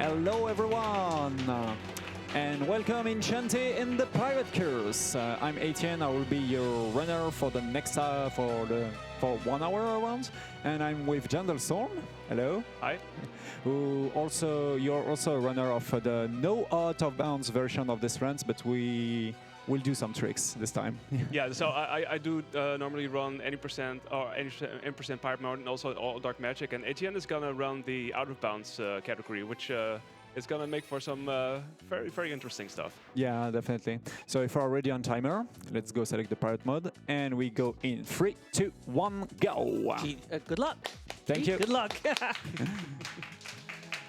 Hello everyone, and welcome in Shantae in the Pirate Course. I'm AEtienne. I will be your runner for the next for 1 hour around, and I'm with Storm. Hello. Hi. You're also a runner of the no out of bounds version of this run, but we will do some tricks this time. Yeah, so I do normally run any percent or any percent pirate mode and also all dark magic, and AEtienne is gonna run the out of bounds category, which is gonna make for some very interesting stuff. Yeah, definitely. So if we're already on timer, let's go select the pirate mode, and we go in 3, 2, 1, go. Good luck. Thank you. Good luck.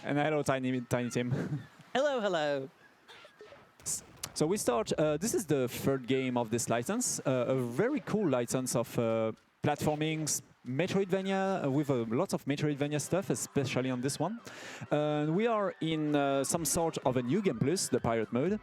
And hello, Tiny Tim. Hello, hello. So we start, this is the third game of this license, a very cool license of platforming, Metroidvania, with lots of Metroidvania stuff, especially on this one. We are in some sort of a new game plus, the pirate mode.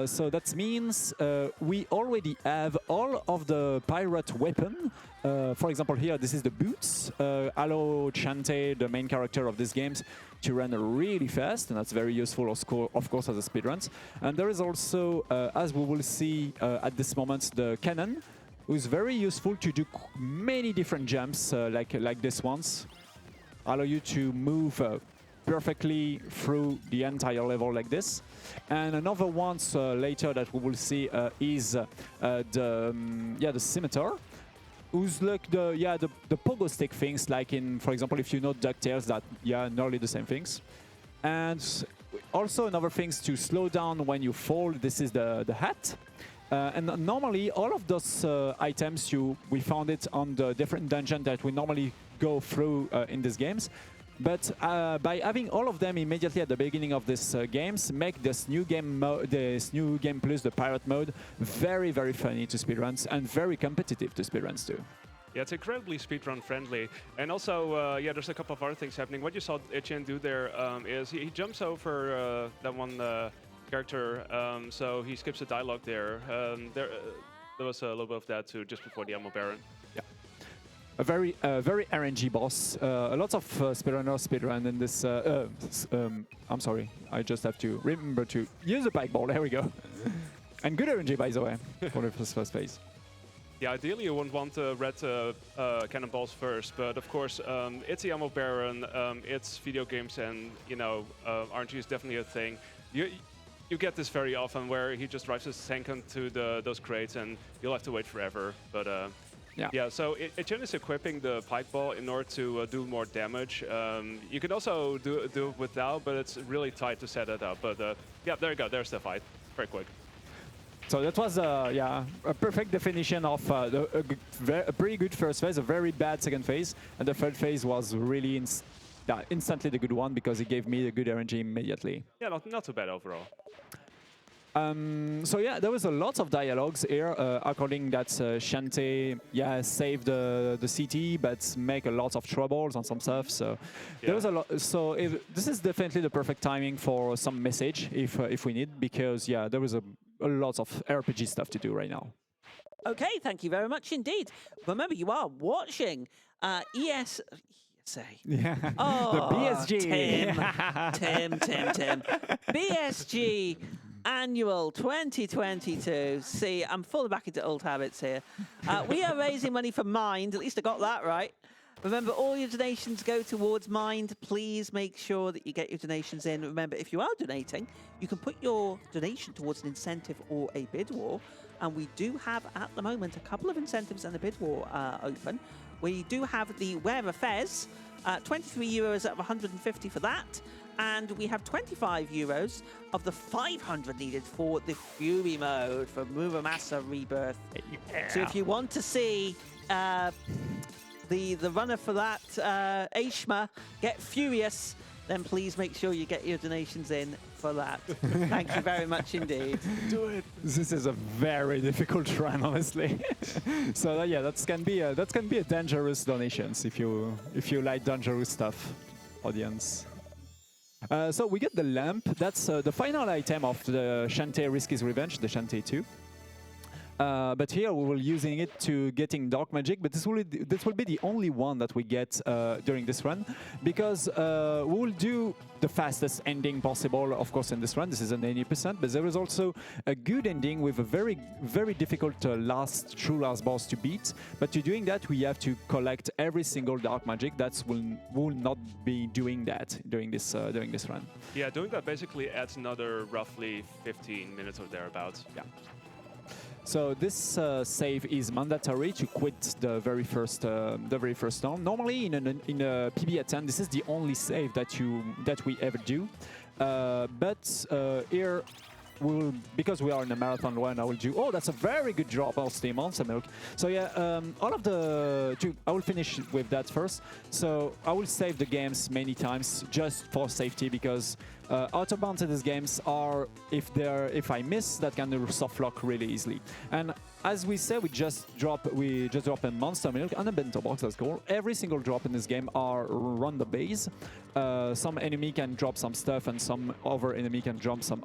So that means we already have all of the pirate weapon. For example, here, this is the boots. Allow Shantae, the main character of this game, to run really fast, and that's very useful, of course, as a speedrun. And there is also, as we will see at this moment, the cannon, who's very useful to do many different jumps like this ones. Allow you to move perfectly through the entire level like this. And another one later that we will see is the scimitar, who's like the pogo stick things, like in, for example, if you know DuckTales, that nearly the same things. And also another things to slow down when you fall. This is the hat. And normally all of those items we found it on the different dungeon that we normally go through in these games. But by having all of them immediately at the beginning of this games, make this new game plus the pirate mode very funny to speedruns and very competitive to speedruns too. Yeah, it's incredibly speedrun friendly, and also there's a couple of other things happening. What you saw AEtienne do there is he jumps over that one character, so he skips the dialogue there. There was a little bit of that too just before the Ammo Baron. Yeah. A very RNG boss. A lot of speedrunners speedrun in this. I'm sorry, I just have to remember to use the bike ball. There we go. And good RNG, by the way, for the first phase. Yeah, ideally you wouldn't want red cannonballs first, but of course it's the Ammo Baron, it's video games, and RNG is definitely a thing. You get this very often where he just drives his tank into those crates and you'll have to wait forever. But yeah, so AEtienne is equipping the pike ball in order to do more damage. You can also do it without, but it's really tight to set it up. But yeah, there you go. There's the fight. Very quick. So that was a perfect definition of a pretty good first phase, a very bad second phase, and the third phase was really instantly the good one because it gave me the good RNG immediately. Yeah, not too bad overall. So yeah, there was a lot of dialogues here, according that Shantae saved the city, but make a lot of troubles on some stuff. So there was a lot. So this is definitely the perfect timing for some message if we need, because there was a lot of RPG stuff to do right now. Okay, thank you very much indeed. Remember, you are watching ESA. Yeah. Oh, the BSG. Tim. BSG Annual 2022. See, I'm falling back into old habits here. We are raising money for Mind. At least I got that right. Remember, all your donations go towards Mind. Please make sure that you get your donations in. Remember, if you are donating, you can put your donation towards an incentive or a bid war. And we do have, at the moment, a couple of incentives and a bid war open. We do have the Wear a Fez, 23 euros out of 150 for that. And we have 25 euros of the 500 needed for the Fury mode for Muramasa Rebirth. Yeah. So if you want to see the runner for that, Aishma, get furious, then please make sure you get your donations in for that. Thank you very much indeed. Do it. This is a very difficult run, honestly. So yeah, that can be a dangerous donations if you like dangerous stuff, audience. So we get the lamp. That's the final item of the Shantae Risky's Revenge, the Shantae 2. But here we will using it to getting dark magic, but this will be the only one that we get during this run, because we will do the fastest ending possible, of course, in this run. This is an 80%, but there is also a good ending with a very difficult true last boss to beat. But to doing that, we have to collect every single dark magic. That will not be doing that during this run. Yeah, doing that basically adds another roughly 15 minutes or thereabouts. Yeah. So this save is mandatory to quit the very first storm. Normally in a PB10, this is the only save that we ever do. But here because we are in a marathon run, I will do. Oh, that's a very good drop of the monster milk. So yeah, I will finish with that first. So I will save the games many times just for safety, because auto bounce in these games are, if I miss, that can soft lock really easily. And as we said, we just drop a monster milk and a bento box. That's cool. Every single drop in this game are random base. Some enemy can drop some stuff, and some other enemy can drop some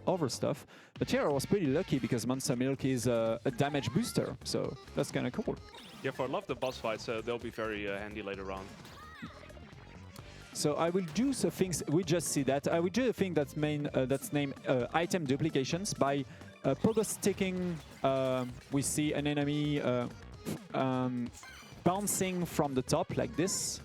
other stuff. But here I was pretty lucky because monster milk is a damage booster, so that's kind of cool. Yeah, for a lot of the boss fights, they'll be very handy later on. So I will do some things. We just see that I will do a thing that's named item duplications. By pogo sticking, we see an enemy bouncing from the top like this.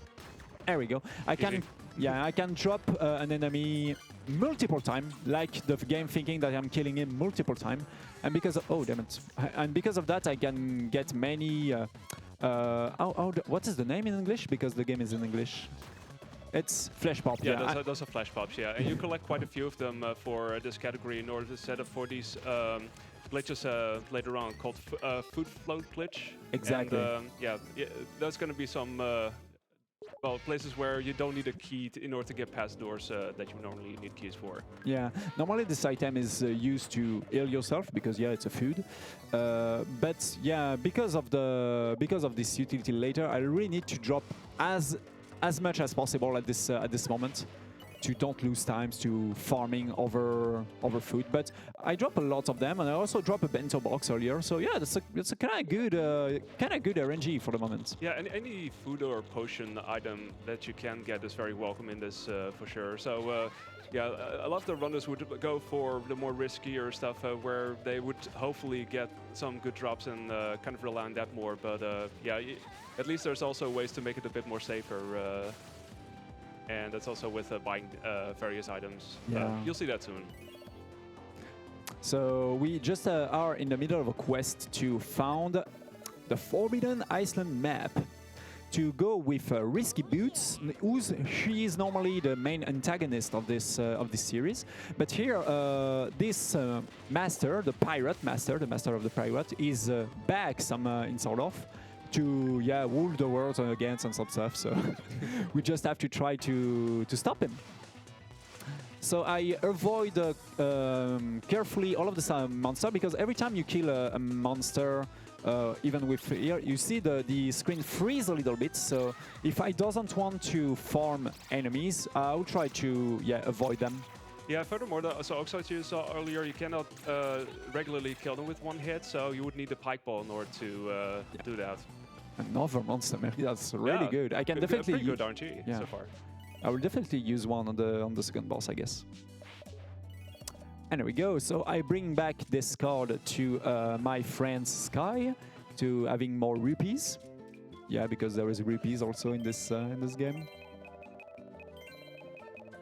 There we go. I can drop an enemy multiple times, like the game thinking that I'm killing him multiple times, and because of that, I can get many. What is the name in English? Because the game is in English. It's flash pop. Yeah, those are flash pops. Yeah, and you collect quite a few of them for this category in order to set up for these glitches later on called food float glitch. Exactly. And, there's going to be some places where you don't need a key in order to get past doors that you normally need keys for. Yeah, normally this item is used to heal yourself because it's a food. But yeah, because of this utility later, I really need to drop as much as possible at this moment, to don't lose times to farming over food. But I drop a lot of them, and I also drop a bento box earlier. So yeah, that's a kind of good RNG for the moment. Yeah, any food or potion item that you can get is very welcome in this for sure. So yeah, a lot of the runners would go for the more riskier stuff where they would hopefully get some good drops and kind of rely on that more. But yeah, at least there's also ways to make it a bit more safer. And that's also with buying various items. Yeah. You'll see that soon. So we just are in the middle of a quest to found the Forbidden Iceland map, to go with Risky Boots, she is normally the main antagonist of this series. But here, this master, the pirate master, the master of the pirate, is back in sort of to rule the world against and some stuff. So we just have to try to stop him. So I avoid carefully all of the monster, because every time you kill a monster, even with here, you see the screen freeze a little bit. So if I doesn't want to farm enemies, I will try to avoid them. Yeah, furthermore, so Oxide, you saw earlier, you cannot regularly kill them with one hit, so you would need a pike ball in order to do that. Another monster, man. That's really good. I can definitely pretty good RNG so far. I will definitely use one on the second boss, I guess. And there we go. So I bring back this card to my friend Sky, to having more rupees. Yeah, because there is rupees also in this game.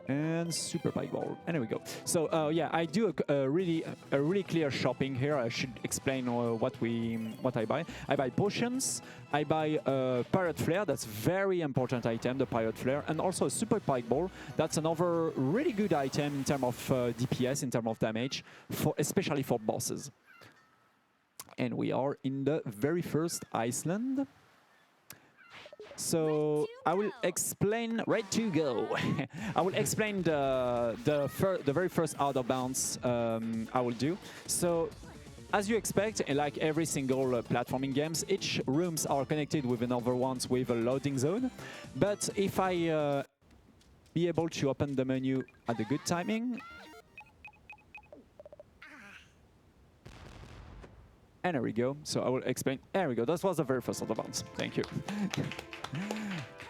And super pike ball. And there we go. So yeah, I do a really clear shopping here. I should explain what I buy. I buy potions. I buy pirate flare. That's very important item, the pirate flare, and also a super pike ball. That's another really good item in terms of DPS, in terms of damage, especially for bosses. And we are in the very first Iceland. So I will explain. Right to go. I will explain the very first out of bounds I will do. So, as you expect, like every single platforming games, each rooms are connected with another ones with a loading zone. But if I be able to open the menu at a good timing. And there we go. So I will explain. There we go. That was the very first of the bounce. Thank you.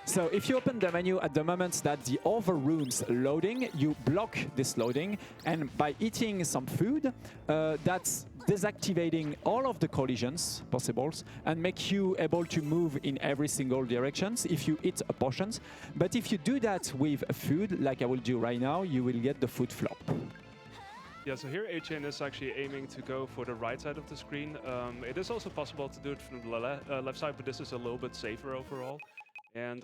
So if you open the menu at the moment that the other room's loading, you block this loading, and by eating some food, that's deactivating all of the collisions possibles and make you able to move in every single directions if you eat a portions. But if you do that with food, like I will do right now, you will get the food flop. Yeah, so here AEtienne is actually aiming to go for the right side of the screen. It is also possible to do it from the left side, but this is a little bit safer overall. And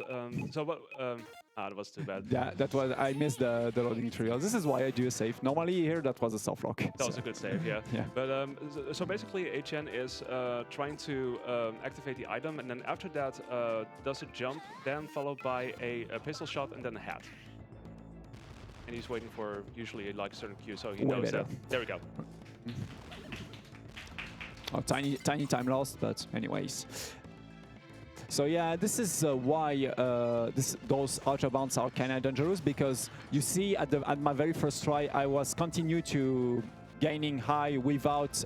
that was too bad. Yeah, I missed the loading trial. This is why I do a save. Normally here that was a soft lock. That was a good save, yeah. Yeah. But so basically AEtienne is trying to activate the item, and then after that does a jump, then followed by a pistol shot and then a hat. And he's waiting for usually like a certain cue, so he knows that. There we go. Oh, tiny time lost, but anyways. So yeah, this is why those outer bounds are kind of dangerous, because you see at my very first try I was continue to gaining high without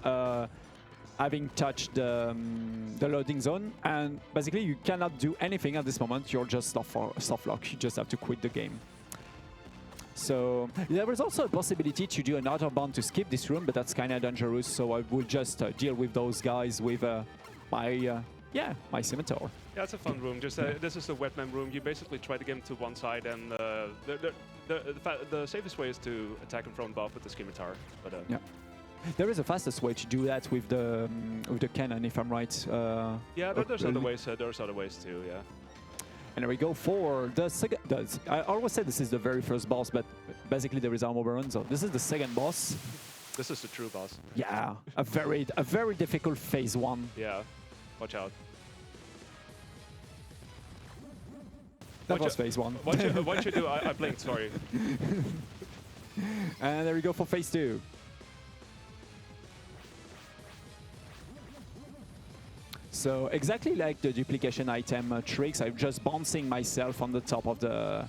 having touched the loading zone, and basically you cannot do anything at this moment. You're just soft lock. You just have to quit the game. So there is also a possibility to do an outer bound to skip this room, but that's kind of dangerous. So I will just deal with those guys with my scimitar. Yeah, it's a fun room. Just this is the wetman room. You basically try to get him to one side, and the safest way is to attack him from above with the scimitar. But yeah, there is a fastest way to do that with the cannon, if I'm right. Yeah, there's other ways. There's other ways too. Yeah. And there we go for the second. I always say this is the very first boss, but basically there is armor baron. So this is the second boss. This is the true boss. Yeah, a very difficult phase 1. Yeah, watch out. That was phase 1. What you do? I blinked. Sorry. And there we go for phase 2. So exactly like the duplication item tricks, I'm just bouncing myself on the top of the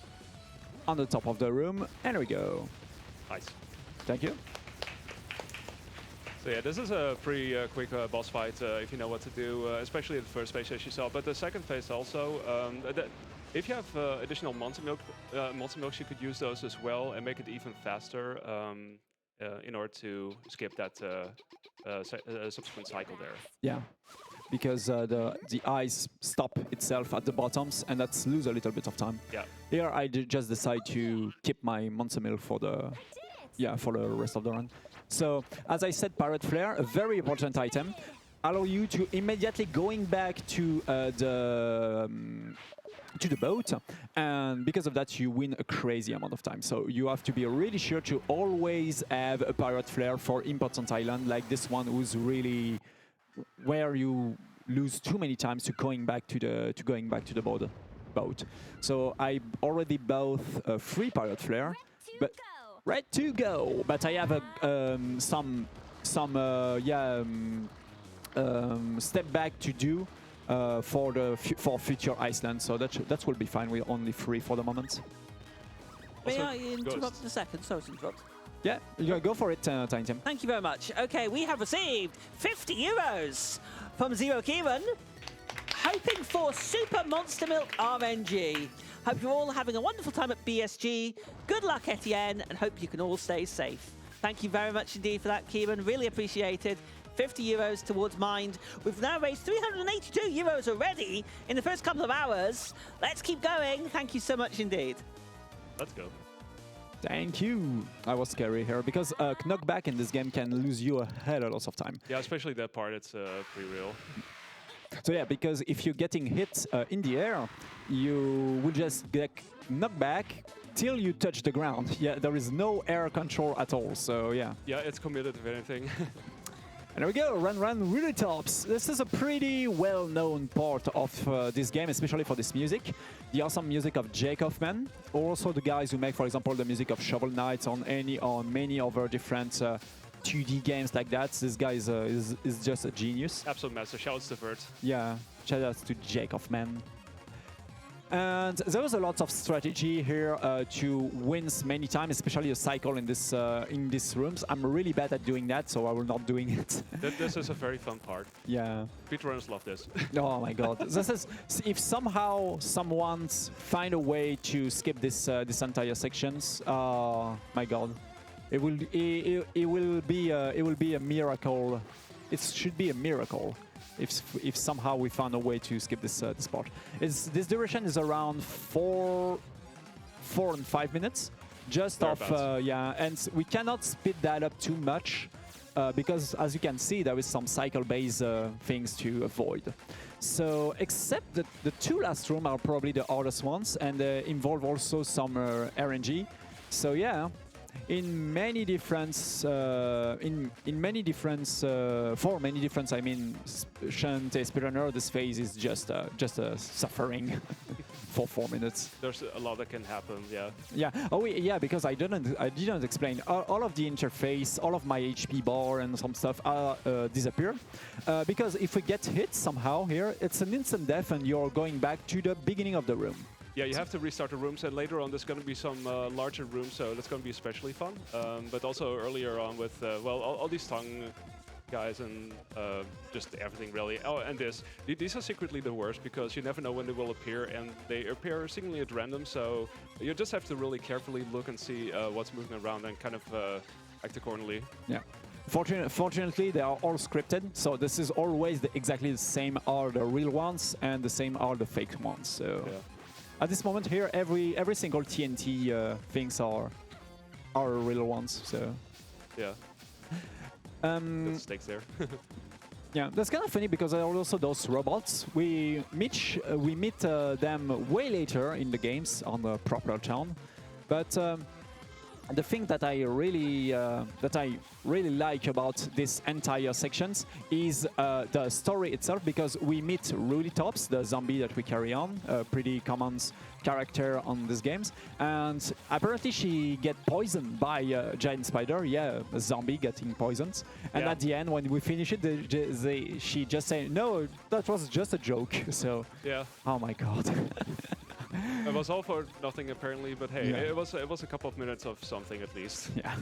room, and there we go. Nice. Thank you. So yeah, this is a pretty quick boss fight if you know what to do, especially in the first phase as you saw. But the second phase also, if you have additional monster milks, you could use those as well and make it even faster in order to skip that subsequent cycle there. Yeah. Because the eyes stop itself at the bottoms, and that's lose a little bit of time. Yeah. Here I just decide to keep my monster milk for the rest of the run. So as I said, Pirate Flare, a very important item, allow you to immediately going back to the boat, and because of that you win a crazy amount of time. So you have to be really sure to always have a Pirate Flare for important island like this one, who's really where you lose too many times to going back to the boat. So I already bought a free Pirate Flare, but ready to go. But I have step back to do for future Iceland. So that will be fine. We're only free for the moment. May I interrupt a second? Sorry to interrupt. Yeah, go for it, Tiny Tim. Thank you very much. Okay, we have received 50 euros from Zero Kieran, hoping for Super Monster Milk RNG. Hope you're all having a wonderful time at BSG. Good luck, Etienne, and hope you can all stay safe. Thank you very much indeed for that, Kieran. Really appreciated. 50 euros towards Mind. We've now raised 382 euros already in the first couple of hours. Let's keep going. Thank you so much indeed. Let's go. Thank you. I was scary here because knockback in this game can lose you a hell of a lot of time. Yeah, especially that part. It's pretty real. So yeah, because if you're getting hit in the air, you will just get knocked back till you touch the ground. Yeah, there is no air control at all. So yeah. Yeah, it's committed if anything. And there we go, run really tops. This is a pretty well-known part of this game, especially for this music. The awesome music of Jake Hoffman, also the guys who make, for example, the music of Shovel Knight on many other different 2D games like that. This guy is just a genius. Absolute master. Shouts to Vert. Yeah, shout out to Jake Hoffman. And there was a lot of strategy here to win many times, especially a cycle in these rooms. I'm really bad at doing that, so I will not doing it. This is a very fun part. Yeah. Speedrunners love this. Oh my god! This is if somehow someone find a way to skip this entire sections. My god, it will be a miracle. It should be a miracle. If somehow we found a way to skip this part. This duration is around 4 and 5 minutes, just off, yeah, and we cannot speed that up too much because, as you can see, there is some cycle-based things to avoid. So, except that the two last rooms are probably the hardest ones, and involve also some RNG. So yeah. In many different, for many different, I mean, Shantae Speedrunner, this phase is just a suffering for 4 minutes. There's a lot that can happen, yeah. Yeah. Oh, yeah. Because I didn't explain all of the interface, all of my HP bar and some stuff disappear. Because if we get hit somehow here, it's an instant death, and you're going back to the beginning of the room. Yeah, you have to restart the rooms, and later on there's going to be some larger rooms, so that's going to be especially fun. But also earlier on with, well, all these tongue guys and just everything really. Oh, and these are secretly the worst because you never know when they will appear, and they appear seemingly at random, so you just have to really carefully look and see what's moving around and kind of act accordingly. Yeah. Fortunately, they are all scripted, so this is always exactly the same are the real ones and the same are the fake ones. So. Yeah. At this moment here, every single TNT things are real ones. So yeah, the stakes there. Yeah, that's kind of funny because there are also those robots. We meet them way later in the games on the proper town, but. The thing that I really like about this entire sections is the story itself, because we meet Ruli Tops, the zombie that we carry on, a pretty common character on these games, and apparently she get poisoned by a giant spider. Yeah, a zombie getting poisoned, and at the end when we finish it, she just say, "No, that was just a joke." So yeah. Oh my god. It was all for nothing apparently, but hey, it was a couple of minutes of something at least. Yeah.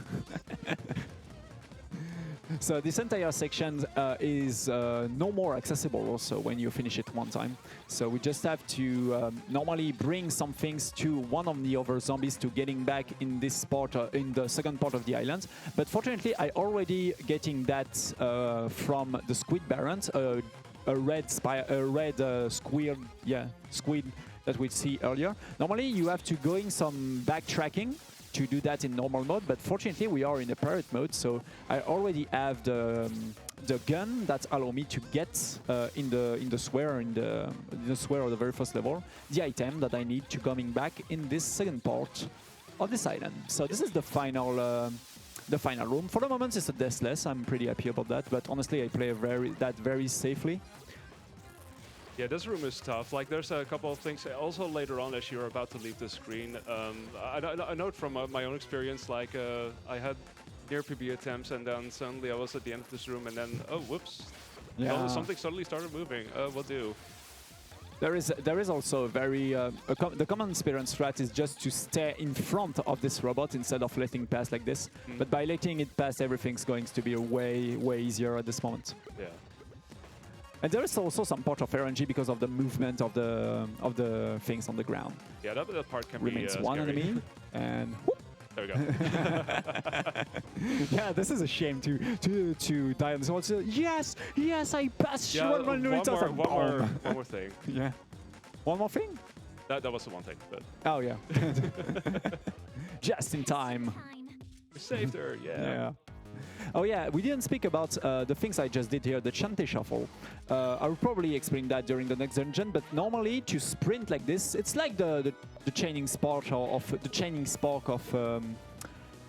So this entire section is no more accessible also when you finish it one time. So we just have to normally bring some things to one of the other zombies to getting back in this part, in the second part of the island. But fortunately, I already getting that from the Squid Barons, a red squid, squid that we see earlier. Normally, you have to go in some backtracking to do that in normal mode, but fortunately we are in a pirate mode, so I already have the gun that allow me to get in the sphere of the very first level, the item that I need to coming back in this second part of this island. So this is the final room. For the moment, it's a deathless. I'm pretty happy about that, but honestly, I play very safely. Yeah, this room is tough. Like, there's a couple of things. Also, later on, as you're about to leave the screen, I know from my own experience, like, I had near PB attempts, and then suddenly I was at the end of this room, and then, oh, whoops. Yeah. Something suddenly started moving. What do? There is also a very the common Speedrun strat is just to stay in front of this robot instead of letting it pass like this. But by letting it pass, everything's going to be way easier at this moment. Yeah. And there is also some part of RNG because of the movement of the things on the ground. Yeah, that part can Remains be one scary. enemy, and whoop. There we go. Yeah, this is a shame to die on this one. So, yes, I passed. Yeah, one more thing. Yeah, one more thing. That was the one thing. But oh yeah, just in time. We saved her. Yeah. Oh yeah, we didn't speak about the things I just did here, the Shantae shuffle. I will probably explain that during the next dungeon, but normally to sprint like this, it's like the chaining spark of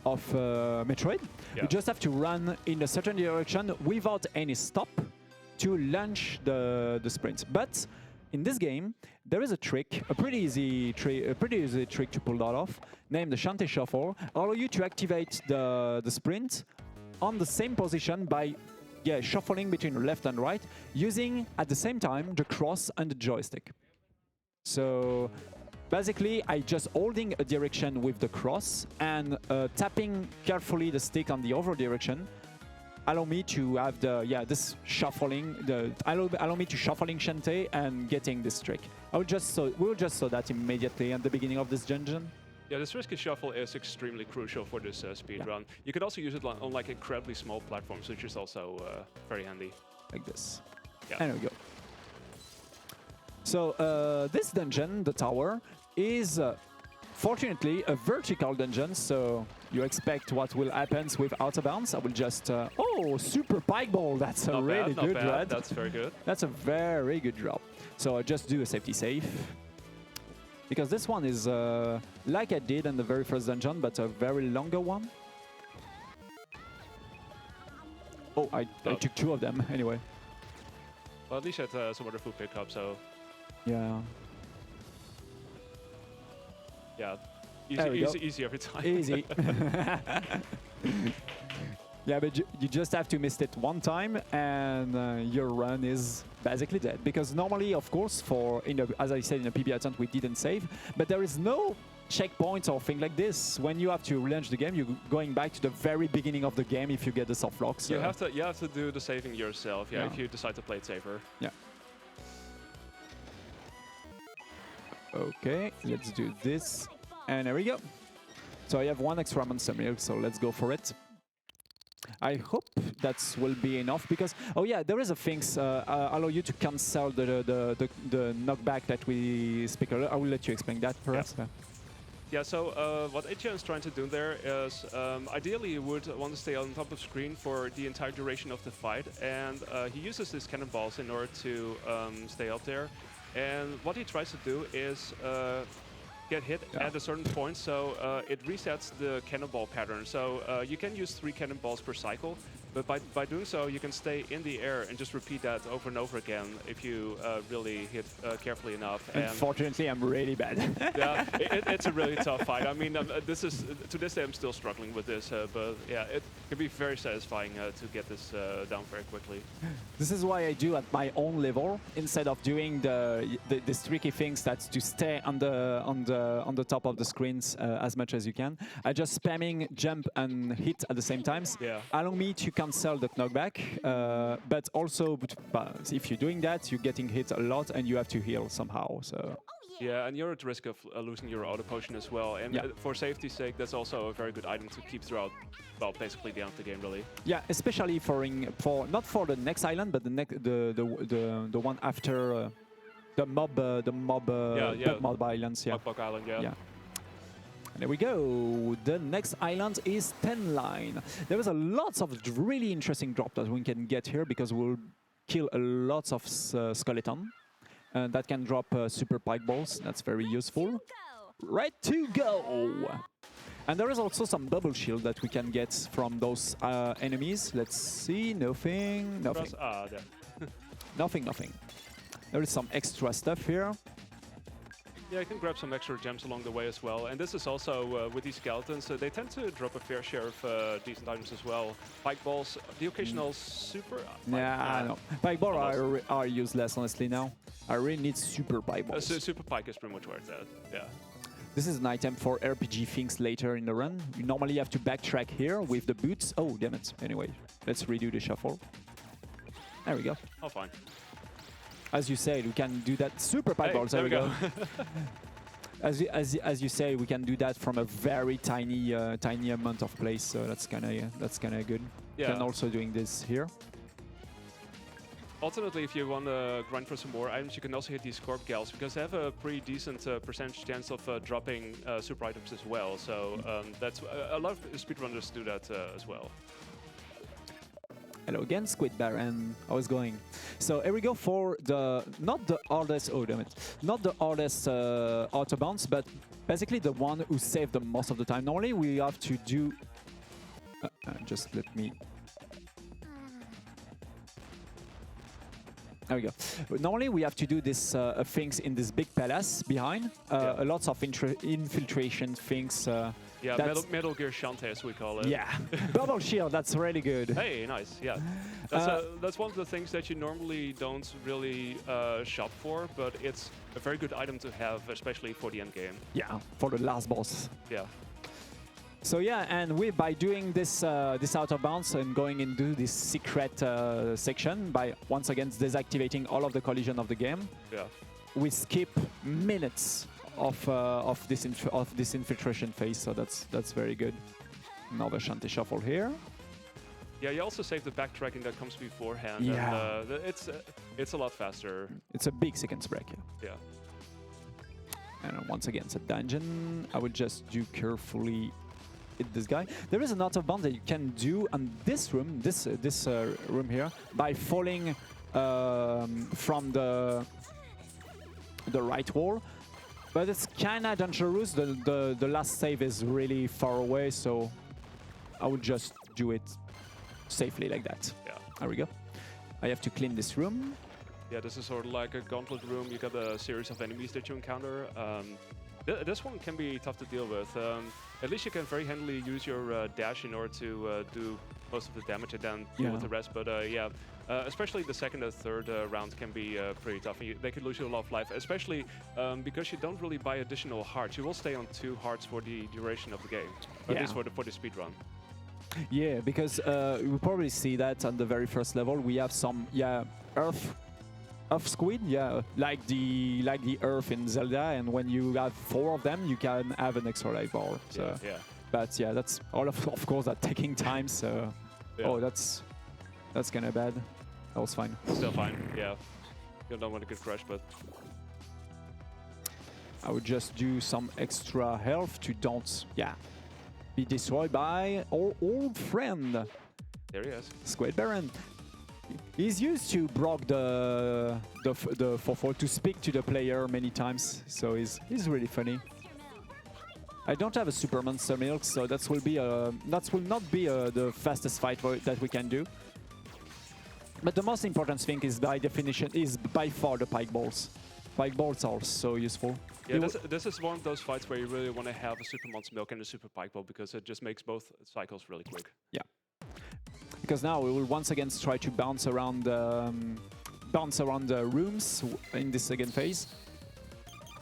Metroid. Yeah. You just have to run in a certain direction without any stop to launch the sprint. But in this game, there is a trick, a pretty easy trick to pull that off, named the Shantae shuffle, allow you to activate the sprint on the same position by shuffling between left and right, using at the same time the cross and the joystick. So basically, I just holding a direction with the cross and tapping carefully the stick on the other direction. Allow me to have this shuffling. Allow me to shuffling Shantae and getting this trick. We'll just saw that immediately at the beginning of this dungeon. Yeah, this risky shuffle is extremely crucial for this speed run. You could also use it on like incredibly small platforms, which is also very handy. Like this. Yeah. And there we go. So this dungeon, the tower, is fortunately a vertical dungeon, so you expect what will happen with out of bounds. I will just... oh, super pike ball! That's a really good red. That's very good. That's a very good drop. So I just do a safety save. Because this one is like I did in the very first dungeon, but a very longer one. Oh, I took 2 of them anyway. Well, at least you had some wonderful pickup, so... Yeah. Yeah, easy every time. Easy. Yeah, but you just have to miss it one time, and your run is basically dead. Because normally, of course, as I said in a PB attempt, we didn't save, but there is no checkpoint or thing like this. When you have to relaunch the game, you're going back to the very beginning of the game if you get the soft lock. So. You have to do the saving yourself. Yeah, if you decide to play it safer. Yeah. Okay, let's do this. And there we go. So I have 1 extra monster milk, so let's go for it. I hope that will be enough because, oh yeah, there is a thing allow you to cancel the knockback that we speak earlier. I will let you explain that perhaps. Yeah. Yeah, so what AEtienne is trying to do there is ideally you would want to stay on top of screen for the entire duration of the fight, and he uses his cannonballs in order to stay up there. And what he tries to do is get hit at a certain point, so it resets the cannonball pattern. So you can use 3 cannonballs per cycle, but by doing so, you can stay in the air and just repeat that over and over again if you really hit carefully enough. Unfortunately, I'm really bad. Yeah, it's a really tough fight. I mean, to this day, I'm still struggling with this, but yeah, it can be very satisfying to get this down very quickly. This is why I do at my own level instead of doing these tricky things. That's to stay on the top of the screens as much as you can. I just spamming jump and hit at the same times. Yeah. Allow me to cancel the knockback, but also if you're doing that, you're getting hit a lot and you have to heal somehow. So. Yeah, and you're at risk of losing your auto potion as well. And for safety's sake, that's also a very good item to keep throughout, well, basically the end of the game, really. Yeah, especially for not for the next island, but the one after the mob islands. Yeah. Mob Island, yeah. There we go. The next island is 10 line. There is a lots of really interesting drop that we can get here because we'll kill a lot of skeleton. And that can drop super pike balls. That's very useful. Right to go. And there is also some bubble shield that we can get from those enemies. Let's see. Nothing. Nothing. There is some extra stuff here. Yeah, you can grab some extra gems along the way as well. And this is also with these skeletons, they tend to drop a fair share of decent items as well. Pike balls, the occasional super... I know. Pike balls are useless, honestly, now. I really need super pike balls. Super pike is pretty much where it's at, yeah. This is an item for RPG things later in the run. You normally have to backtrack here with the boots. Oh, damn it. Anyway, let's redo the shuffle. There we go. Oh, fine. As you said, we can do that. Super pike balls. There we go. As you say, we can do that from a very tiny amount of place. So that's kind of good. Yeah. You can also doing this here. Alternatively, if you want to grind for some more items, you can also hit these Corp Gals because they have a pretty decent percentage chance of dropping super items as well. So that's a lot of speedrunners do that as well. Hello again, Squid Baron. How is going? So here we go for not the hardest auto bounce, but basically the one who saved the most of the time. Normally we have to do. Just let me. There we go. Normally, we have to do this things in this big palace behind. A lots of infiltration things. Yeah, Metal Gear Shantae, as we call it. Yeah, bubble shield. That's really good. Hey, nice. Yeah, that's one of the things that you normally don't really shop for, but it's a very good item to have, especially for the end game. Yeah, for the last boss. Yeah. So yeah, and by doing this this out of bounds and going into this secret section by once again desactivating all of the collision of the game, we skip minutes of this infiltration phase. So that's very good. Another Shantae shuffle here. Yeah, you also save the backtracking that comes beforehand. Yeah, and, it's a lot faster. It's a big seconds break. Yeah. And once again, it's a dungeon. I would just do carefully. This guy. There is an out of bounds that you can do on this room, this room here, by falling from the right wall. But it's kind of dangerous. The last save is really far away, so I would just do it safely like that. Yeah. There we go. I have to clean this room. Yeah, this is sort of like a gauntlet room. You got a series of enemies that you encounter. This one can be tough to deal with. At least you can very handily use your dash in order to do most of the damage and then deal with the rest. But especially the second or third round can be pretty tough. They could lose you a lot of life, especially because you don't really buy additional hearts. You will stay on 2 hearts for the duration of the game, at least for the speed run. Yeah, because you will probably see that on the very first level we have some earth squid, like the earth in Zelda, and when you have 4 of them, you can have an extra life bar. So, but yeah, that's all of course that taking time. So, oh, that's kind of bad. That was fine. Still fine. Yeah, you don't want to get crushed, but I would just do some extra health to don't be destroyed by our old friend. There he is, Squid Baron. He's used to block the 4-4 to speak to the player many times, so he's really funny. I don't have a Super Monster Milk, so that will not be the fastest fight that we can do. But the most important thing is by far the pike balls. Pike balls are so useful. Yeah, this is one of those fights where you really want to have a Super Monster Milk and a Super Pike Ball because it just makes both cycles really quick. Yeah. Because now we will once again try to bounce around the rooms in this second phase.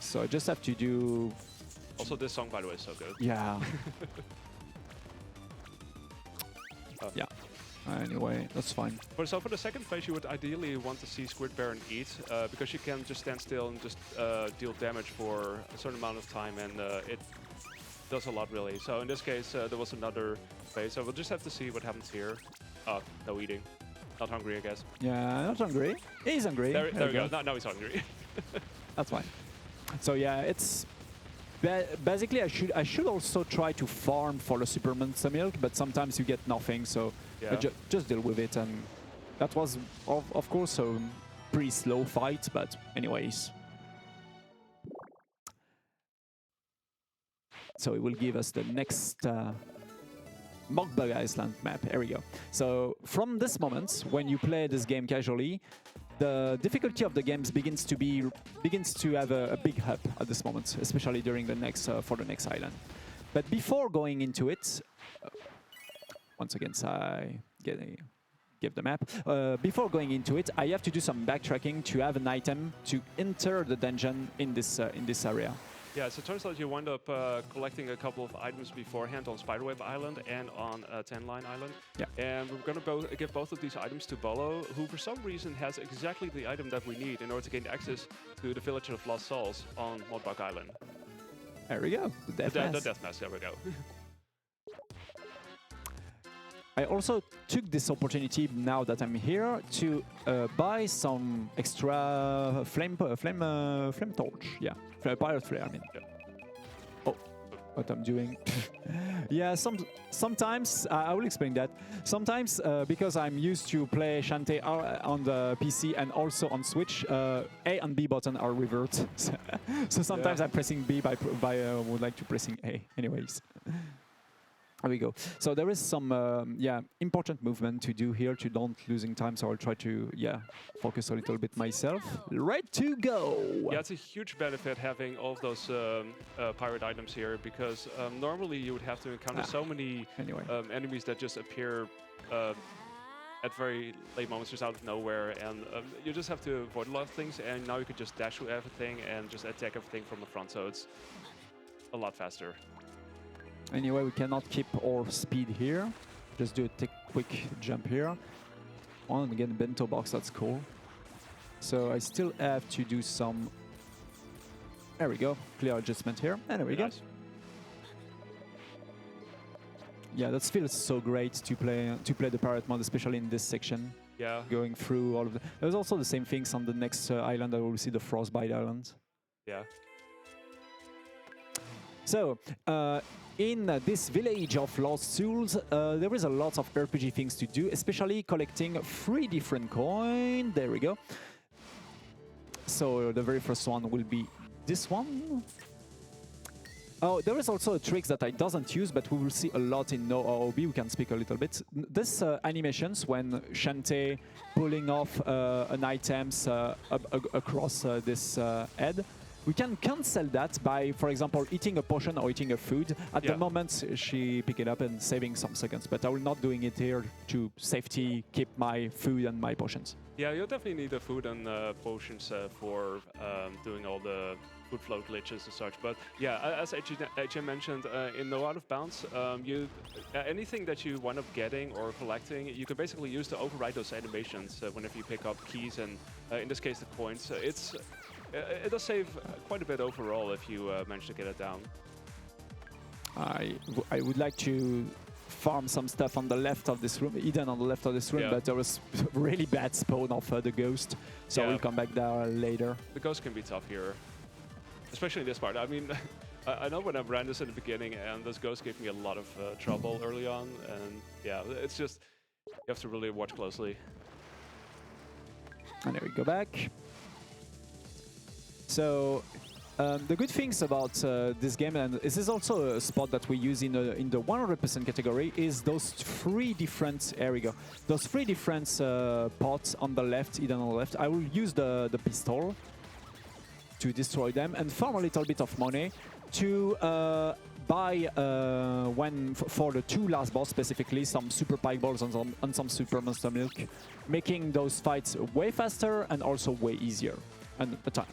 So I just have to do... Also, this song, by the way, is so good. Yeah. Yeah. Anyway, that's fine. So for the second phase, you would ideally want to see Squid Baron eat, because you can just stand still and just deal damage for a certain amount of time, and it does a lot, really. So in this case, there was another phase, so we'll just have to see what happens here. No eating. Not hungry, I guess. Yeah, not hungry. He's hungry. There we go. Now he's hungry. That's fine. So yeah, it's... Basically, I should also try to farm for the Super Monster Milk, but sometimes you get nothing, so just deal with it. And that was, of course, a pretty slow fight, but anyways. So it will give us the next Mockbug Island map. Here we go. So from this moment, when you play this game casually, the difficulty of the games begins to have a big up at this moment, especially during the next for the next island. But before going into it, once again, I give the map. Before going into it, I have to do some backtracking to have an item to enter the dungeon in this area. Yeah, so it turns out you wind up collecting a couple of items beforehand on Spiderweb Island and on Tan Line Island. Yeah. And we're going to give both of these items to Bolo, who for some reason has exactly the item that we need in order to gain access to the Village of Lost Souls on Mockbug Island. There we go. The death mask, there we go. I also took this opportunity now that I'm here to buy some extra flame torch. Yeah, pirate flare. I mean. Yeah. Oh, what I'm doing? Yeah, sometimes I will explain that. Sometimes because I'm used to play Shantae on the PC and also on Switch, A and B button are reversed. So sometimes I'm pressing B by would like to pressing A. Anyways. There we go. So there is some important movement to do here to don't losing time. So I'll try to focus a little bit myself. Right to go. Yeah, it's a huge benefit having all of those pirate items here because normally you would have to encounter so many enemies that just appear at very late moments just out of nowhere, and you just have to avoid a lot of things, and now you can just dash through everything and just attack everything from the front, so it's a lot faster. Anyway, we cannot keep our speed here. Just do a quick jump here. Oh, and again, bento box, that's cool. So I still have to do some... There we go, clear adjustment here, and there we go. Yeah, that feels so great to play the pirate mode, especially in this section. Yeah. Going through all of the... There's also the same things on the next island. I will see the Frostbite Island. Yeah. So, in this village of Lost Souls, there is a lot of RPG things to do, especially collecting 3 different coins. There we go. So the very first one will be this one. Oh, there is also a trick that I doesn't use, but we will see a lot in No OOB. We can speak a little bit. This animations when Shantae pulling off an items across this head. We can cancel that by, for example, eating a potion or eating a food. At the moment, she pick it up and saving some seconds. But I will not doing it here to safety keep my food and my potions. Yeah, you'll definitely need the food and potions for doing all the food flow glitches and such. But yeah, as AEtienne mentioned, in No Out of Bounds, anything that you wind up getting or collecting, you can basically use to override those animations whenever you pick up keys and, in this case, the coins. It does save quite a bit overall if you manage to get it down. I would like to farm some stuff on the left of this room, Eden on the left of this room, but there was really bad spawn of the ghost, so we'll come back there later. The ghost can be tough here, especially this part. I mean, I know when I ran this in the beginning, and this ghost gave me a lot of trouble early on, and yeah, it's just, you have to really watch closely. And there we go back. So the good things about this game, and this is also a spot that we use in the 100% category, is those 3 different, there we go, those 3 different pots on the left, Eden on the left. I will use the pistol to destroy them and farm a little bit of money to buy, for the 2 last boss specifically, some super pike balls and some super monster milk, making those fights way faster and also way easier and a ton.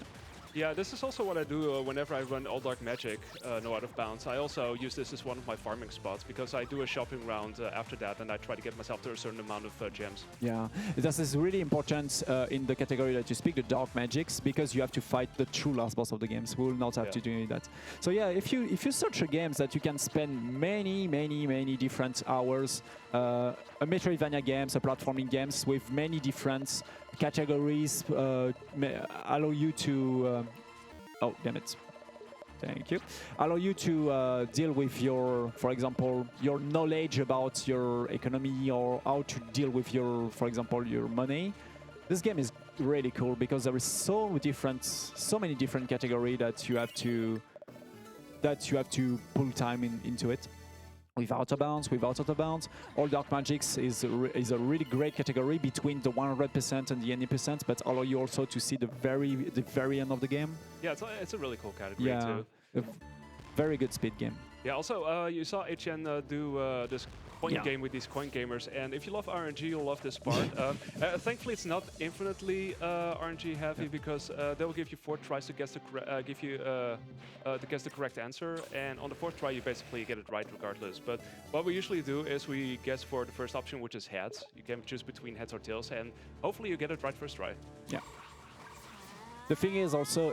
Yeah, this is also what I do whenever I run All Dark Magic, No Out of Bounds. I also use this as one of my farming spots because I do a shopping round after that and I try to get myself to a certain amount of gems. Yeah, this is really important in the category that you speak, the Dark Magics, because you have to fight the true last boss of the games. We will not have to do that. So yeah, if you search a games that you can spend many different hours, a Metroidvania games, a platforming games with many different categories allow you to oh damn it, thank you, allow you to deal with your, for example, your knowledge about your economy or how to deal with your, for example, your money. This game is really cool because there is so many different categories that you have to pull time into it. With Outer Bounds, All Dark Magics is a really great category between the 100% and the 80%, but allow you also to see the very end of the game. Yeah, it's a really cool category too. A very good speed game. Yeah, also you saw AEtienne do this coin game with these coin gamers, and if you love RNG, you'll love this part. Thankfully, it's not infinitely RNG heavy because they will give you 4 tries to guess the correct answer, and on the 4th try, you basically get it right regardless. But what we usually do is we guess for the first option, which is heads. You can choose between heads or tails, and hopefully you get it right first try. Yeah. The thing is also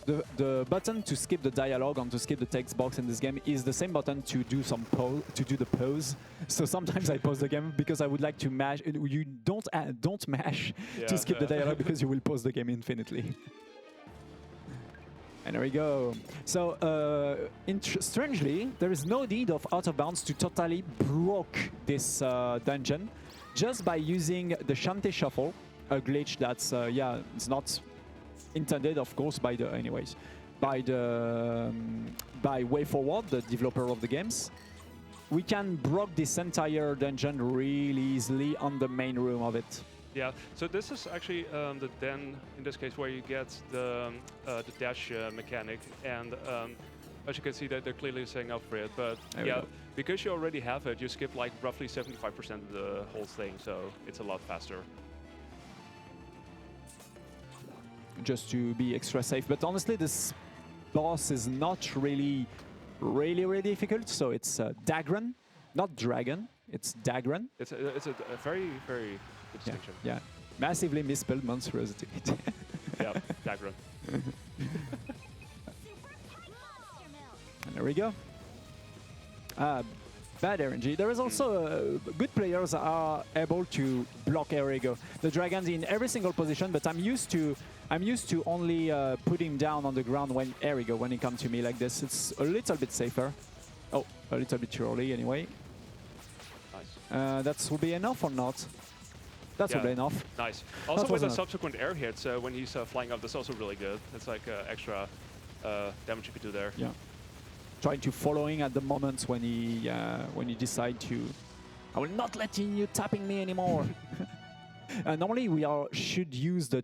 the button to skip the dialogue and to skip the text box in this game is the same button to do the pause. So sometimes I pause the game because I would like to mash. You don't mash to skip the dialogue because you will pause the game infinitely. And there we go. So strangely, there is no need of Out of Bounds to totally broke this dungeon just by using the Shantae Shuffle, a glitch that's it's not intended, of course, by Way Forward, the developer of the games. we can block this entire dungeon really easily on the main room of it. Yeah, so this is actually the den, in this case, where you get the dash mechanic, and as you can see, that they're clearly saying up for it, but yeah, because you already have it, you skip like roughly 75% of the whole thing, so it's a lot faster. Just to be extra safe, but honestly, this boss is not really difficult, so it's Dagran, not Dragon, it's Dagran. It's a very, very good distinction. Yeah, massively misspelled monstrosity. Yeah, Dagran. And there we go. Bad RNG. There is also good players are able to block Erigo. The dragons in every single position, but I'm used to only put him down on the ground when Erigo, when he comes to me like this. It's a little bit safer. Oh, a little bit too early anyway. Nice. That will be enough or not? That will be enough. Nice. Also with the subsequent air hits, when he's flying up, that's also really good. It's like extra damage you could do there. Yeah. Trying to following at the moment when he decide to, I will not let you tapping me anymore. Normally we should use the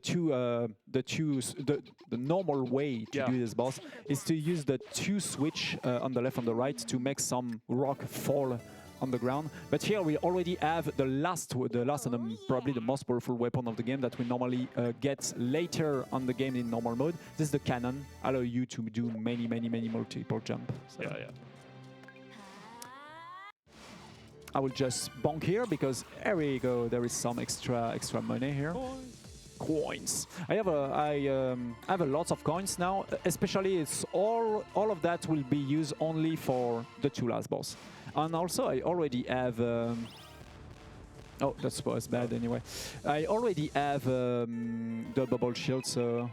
normal way to do this boss is to use the 2 switch on the left and the right to make some rock fall on the ground. But here we already have the last and probably the most powerful weapon of the game that we normally get later on the game in normal mode. This is the cannon, allow you to do many multiple jump. So. Yeah. I will just bonk here because there we go. There is some extra money here. Coins. I have a lot of coins now. Especially, it's all of that will be used only for the 2 last boss. And also, I already have. Oh, that was bad anyway. I already have the bubble shield, so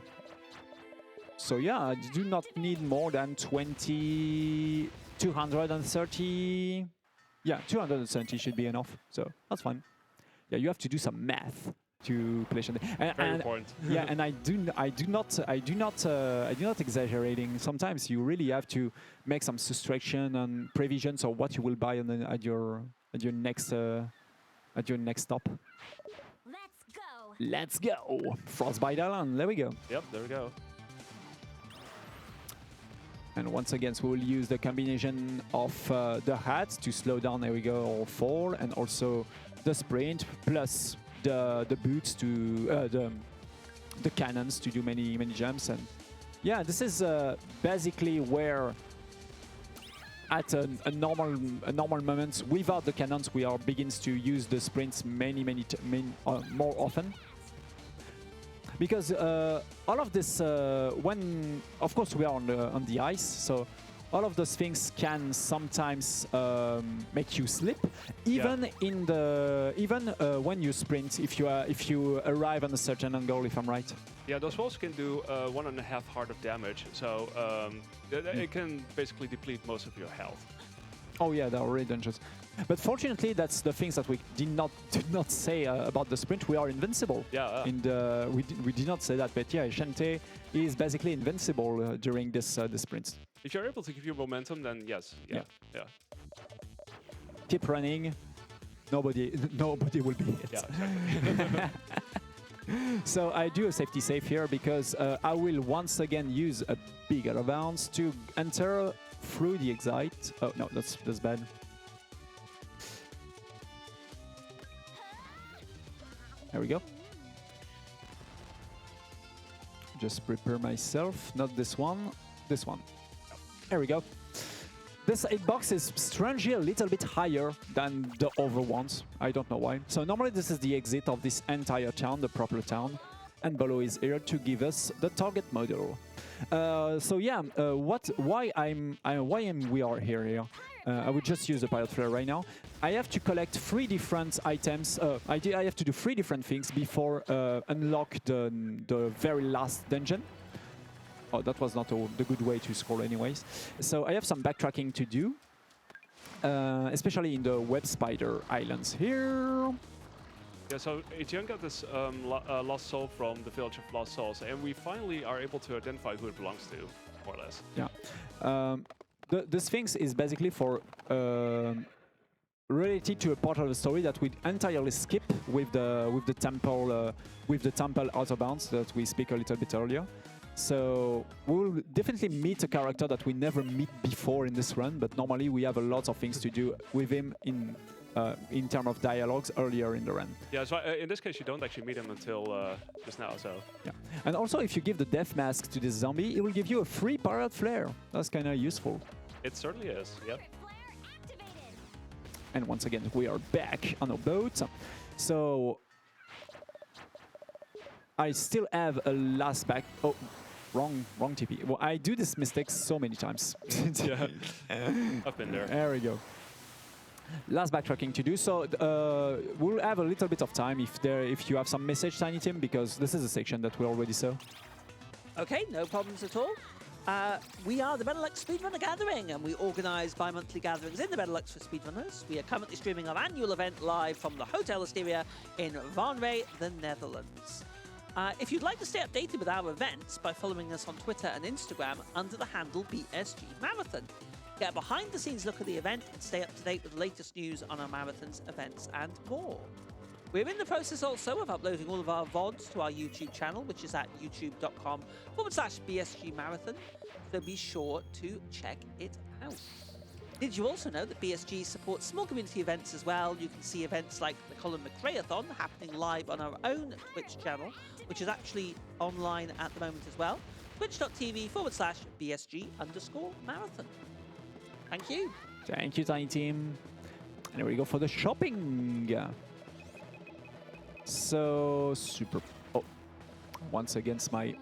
yeah, I do not need more than 230. Yeah, 270 should be enough, so that's fine. Yeah, you have to do some math to play Shantae. Very important. Yeah, and I do not exaggerating. Sometimes you really have to make some subtraction and previsions of what you will buy at your next stop. Let's go. Frostbite Island. There we go. Yep, there we go. And once again, so we will use the combination of the hat to slow down, there we go, or fall, and also the sprint, plus the boots to the cannons to do many jumps. And yeah, this is basically where at a normal moment without the cannons we are begins to use the sprints more often. Because all of this, when of course we are on the ice, so all of those things can sometimes make you slip, even when you sprint. If you arrive on a certain angle, if I'm right. Yeah, those walls can do 1.5 heart of damage, so it can basically deplete most of your health. Oh yeah, they're already dangerous. But fortunately, that's the things that we did not say about the sprint. We are invincible. Yeah. We did not say that, but yeah, Shantae is basically invincible during the sprints. If you're able to give you momentum, then yes. Yeah. Keep running. Nobody will be hit. Yeah, exactly. So I do a safety save here because I will once again use a bigger bounce to enter through the exit. Oh no, that's bad. There we go. Just prepare myself. Not this one. This one. There we go. This hitbox is strangely a little bit higher than the other ones. I don't know why. So normally this is the exit of this entire town, the proper town. And Bolo is here to give us the target model. So yeah, why we are here? I would just use the pilot flare right now. I have to collect 3 different items. I have to do 3 different things before unlock the very last dungeon. Oh, that was not the good way to scroll anyways. So I have some backtracking to do, especially in the Web Spider Islands here. Yeah, so AEtienne got this lost soul from the village of Lost Souls, and we finally are able to identify who it belongs to, more or less. Yeah. This thing is basically for related to a part of the story that we entirely skip with the temple out of bounds that we speak a little bit earlier. So we'll definitely meet a character that we never meet before in this run, but normally we have a lot of things to do with him in terms of dialogues earlier in the run. Yeah, so in this case, you don't actually meet him until just now, so... Yeah. And also, if you give the death mask to this zombie, it will give you a free pirate flare. That's kind of useful. It certainly is, yep. And once again, we are back on a boat. So I still have a last back... Oh, wrong TP. Well, I do this mistake so many times. Yeah, I've been there. There we go. Last backtracking to do, so we'll have a little bit of time if you have some message, Tiny Tim, because this is a section that we already saw. Okay, no problems at all. We are the Benelux Speedrunner Gathering, and we organise bi-monthly gatherings in the Benelux for speedrunners. We are currently streaming our annual event live from the Hotel Asteria in Vanray, the Netherlands. If you'd like to stay updated with our events by following us on Twitter and Instagram under the handle BSG Marathon. Get a behind-the-scenes look at the event and stay up to date with the latest news on our marathons, events, and more. We're in the process also of uploading all of our VODs to our YouTube channel, which is at youtube.com/BSG Marathon, so be sure to check it out. Did you also know that BSG supports small community events as well? You can see events like the Colin McRae-a-thon happening live on our own Twitch channel, which is actually online at the moment as well. twitch.tv/BSG_Marathon. Thank you. Thank you, Tiny Team. And here we go for the shopping. So super. Oh, once again, my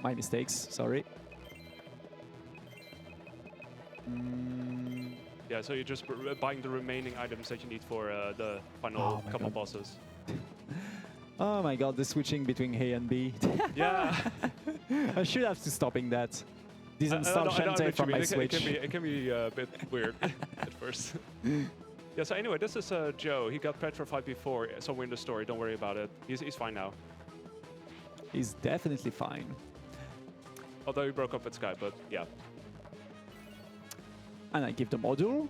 my mistakes. Sorry. Yeah, so you're just buying the remaining items that you need for the final couple bosses. Oh my god, the switching between A and B. Yeah. I should have to stopping that. Disinstall Shantae from my Switch. It can be a bit weird at first. Yeah, so anyway, this is Joe. He got petrified before, somewhere in the story. Don't worry about it. He's fine now. He's definitely fine. Although he broke up with Sky, but yeah. And I give the module.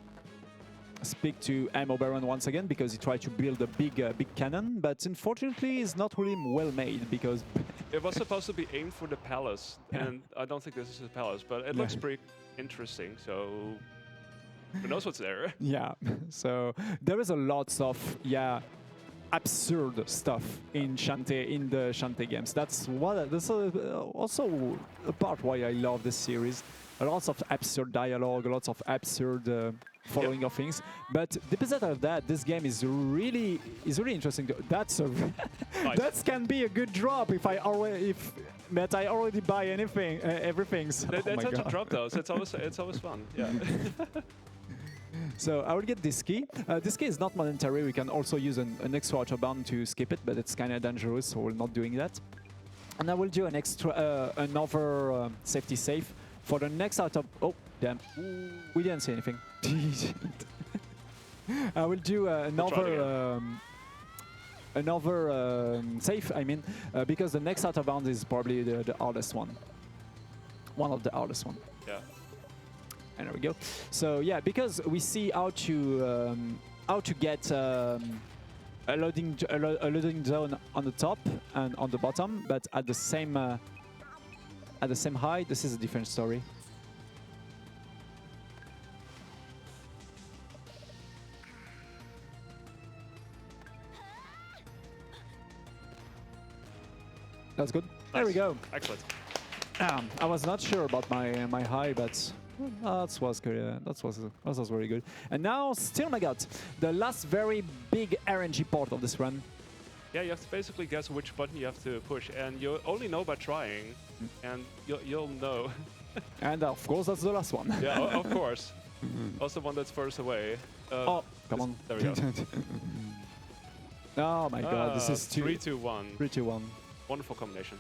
Speak to Ammo Baron once again because he tried to build a big cannon, but unfortunately it's not really well made because... It was supposed to be aimed for the palace, and I don't think this is a palace, but it looks pretty interesting, so who knows what's there. Yeah, so there is a lot of, absurd stuff in the Shantae games. That's also a part why I love this series. Lots of absurd dialogue, lots of absurd following of things. But the opposite of that, this game is really interesting. That can be a good drop if I already buy anything, everything. So, they tend to drop those. It's always fun. Yeah. So I will get this key. This key is not monetary. We can also use an extra autobahn to skip it, but it's kind of dangerous, so we're not doing that. And I will do another safety save. For the next out of... Oh, damn. We didn't see anything. I will do another save, I mean, because the next out of bounds is probably the hardest one. One of the hardest one. Yeah. And there we go. So yeah, because we see how to get a loading zone on the top and on the bottom, but at the same height. This is a different story. That's good. Nice. There we go. Excellent. I was not sure about my high, but that was good. That was very good. And now, still my god, the last very big RNG part of this run. Yeah, you have to basically guess which button you have to push, and you only know by trying, and you'll know. And of course, that's the last one. Yeah, of course. Also one that's first away. Oh, come on. There we go. Oh my god, this is 3, 2, 1. 3, 2, 1. Wonderful combination.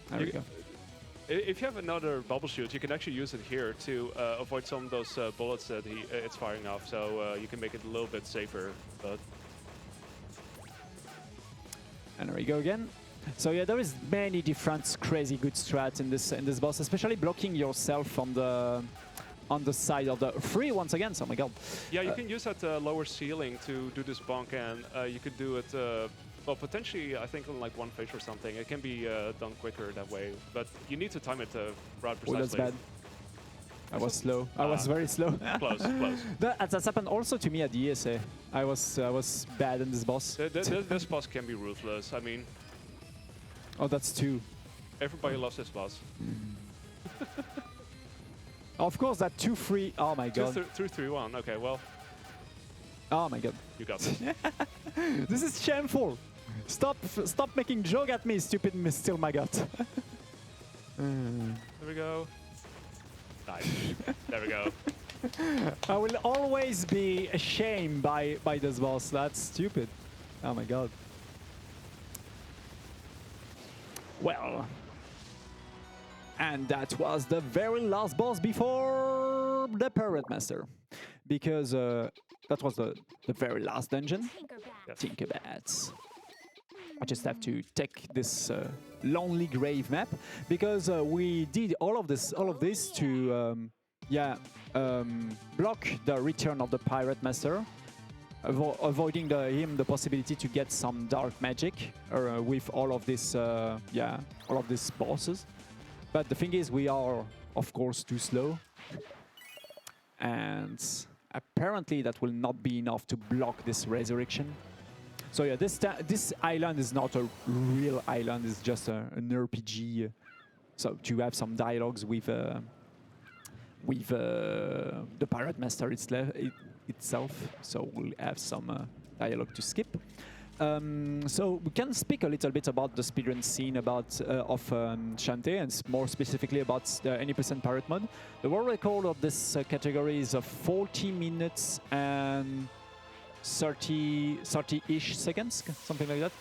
There we go. If you have another bubble shoot, you can actually use it here to avoid some of those bullets that it's firing off, so you can make it a little bit safer. But and there we go again. So yeah, there is many different crazy good strats in this boss, especially blocking yourself from the on the side of the free once again. So, oh my god. Yeah, you can use that lower ceiling to do this bonk, and you could do it, well, potentially, I think on like one fish or something. It can be done quicker that way, but you need to time it rather precisely. Oh, that's bad. I was slow. I was very slow. Close, close. That's happened also to me at the ESA. I was bad in this boss. This boss can be ruthless. I mean, Oh, that's 2. everybody loves this boss. Of course, that 2-3. Oh my god. 2-3-1. Okay, well, Oh my god. you got this. This is shameful. Stop making joke at me, stupid Still my gut. There we go. Nice. There we go. I will always be ashamed by this boss. That's stupid. Oh my god. Well. And that was the very last boss before the Pirate Master. Because that was the very last dungeon. Yes. Tinkerbats. I just have to take this lonely grave map because we did all of this to block the return of the Pirate Master, avoiding him the possibility to get some dark magic with all of this all of these bosses. But the thing is, we are of course too slow, and apparently that will not be enough to block this resurrection. So yeah, this island is not a real island; it's just an RPG. So to have some dialogues with the Pirate Master itself. So we'll have some dialogue to skip. So we can speak a little bit about the speedrun scene of Shantae, and more specifically about the any % pirate mode. The world record of this category is 40 minutes and 30-ish seconds, something like that.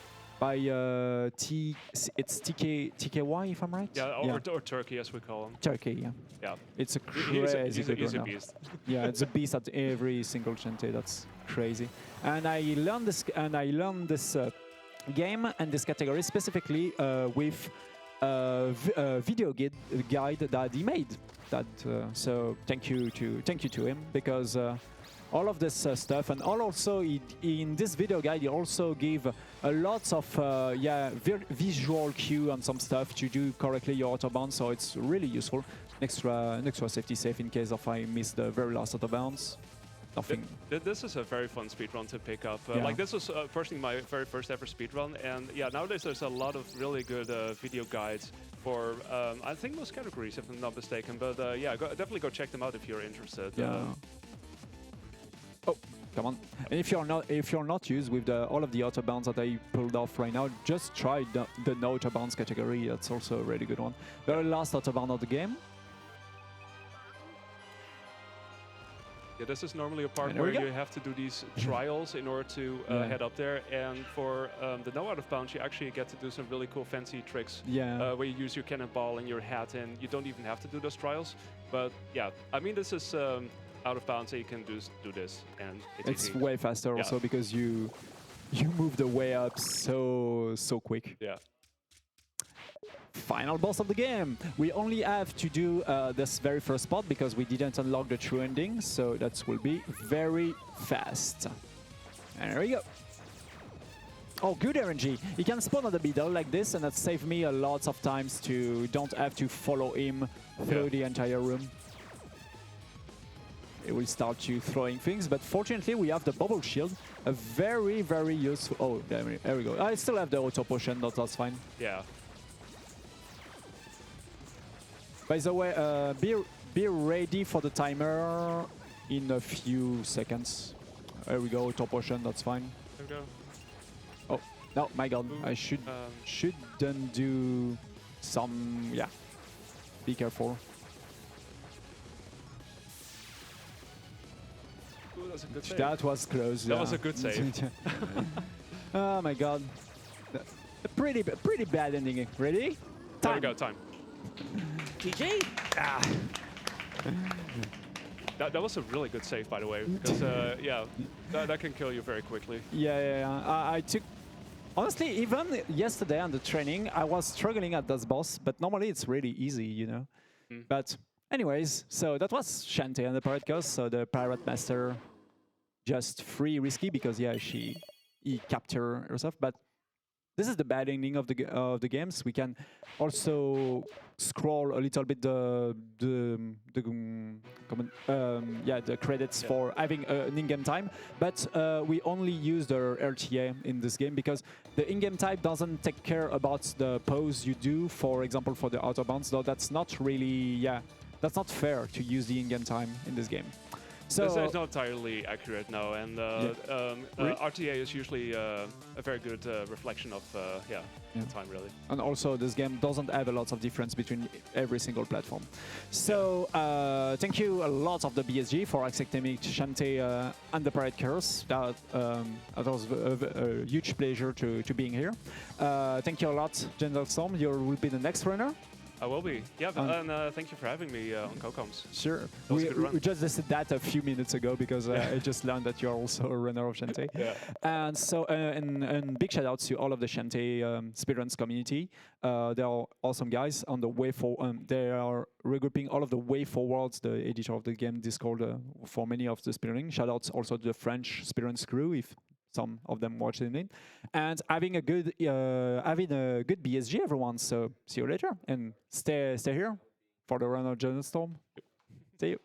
By it's TKY, if I'm right. Yeah, or Turkey as we call them. Turkey, yeah. Yeah. It's a crazy He's a now. beast. Yeah, it's a beast at every single Shantae. That's crazy. And I learned this game and this category specifically with a video guide that he made. So thank you to him, because all of this stuff, and also in this video guide he also gave a lot of visual cue and some stuff to do correctly your autobound, so it's really useful. An extra safety safe in case if I miss the very last autobounds. Nothing. This is a very fun speedrun to pick up. Like, this was personally my very first ever speedrun, and yeah, nowadays there's a lot of really good video guides for I think most categories, if I'm not mistaken. But yeah, definitely go check them out if you're interested. Yeah. Oh, come on! And if you're not used with all of the autobounds that I pulled off right now, just try the no autobounds category. That's also a really good one. Very last autobound of the game. Yeah, this is normally a part where you have to do these trials in order to head up there. And for the no out of bounds, you actually get to do some really cool fancy tricks. Yeah. Where you use your cannonball and your hat, and you don't even have to do those trials. But yeah, I mean, this is out of bounds, so you can do this, and it's way faster also because you move the way up so quick. Yeah. Final boss of the game. We only have to do this very first spot because we didn't unlock the true ending, so that will be very fast. And there we go. Oh, good RNG. He can spawn at the middle like this, and that saved me a lot of times to don't have to follow him through the entire room. It will start you throwing things, but fortunately we have the bubble shield, a very, very useful... Oh, there we go. I still have the auto potion, that's fine. Yeah. By the way, be ready for the timer in a few seconds. There we go, auto potion, that's fine. There we go. Oh, no, my god, I shouldn't do some... Yeah, be careful. Ooh, that's a good save. That was close. That was a good save. Oh my god. A pretty bad ending. Ready? Time. There we go, time. GG! Ah. That was a really good save, by the way, because yeah, that can kill you very quickly. Yeah. I took... Honestly, even yesterday on the training, I was struggling at this boss, but normally it's really easy, you know. But Anyways, so that was Shantae and the Pirate Curse. So the Pirate Master, just free risky because yeah, he captured herself. But this is the bad ending of the games. We can also scroll a little bit the credits for having an in-game time, but we only use the RTA in this game because the in-game time doesn't take care about the pose you do. For example, for the outer bounds, though that's not really that's not fair to use the in-game time in this game. So it's not entirely accurate, no, and RTA is usually a very good reflection of the time, really. And also, this game doesn't have a lot of difference between every single platform. So thank you a lot of the BSG for accepting me, Shantae and the Pirate Curse. That was a huge pleasure to being here. Thank you a lot, General Storm. You will be the next runner. I will be. Yeah, and thank you for having me on CoComs. Sure. That was a good run. We just listed that a few minutes ago because I just learned that you're also a runner of Shantae. Yeah. And so, and big shout outs to all of the Shantae speedruns community. They are awesome guys on the way for. They are regrouping all of the way forwards, the editor of the game Discord for many of the speedrunning. Shout outs also to the French speedruns crew if some of them watching it, and having a good BSG, everyone. So see you later, and stay here for the run of General Storm. See you.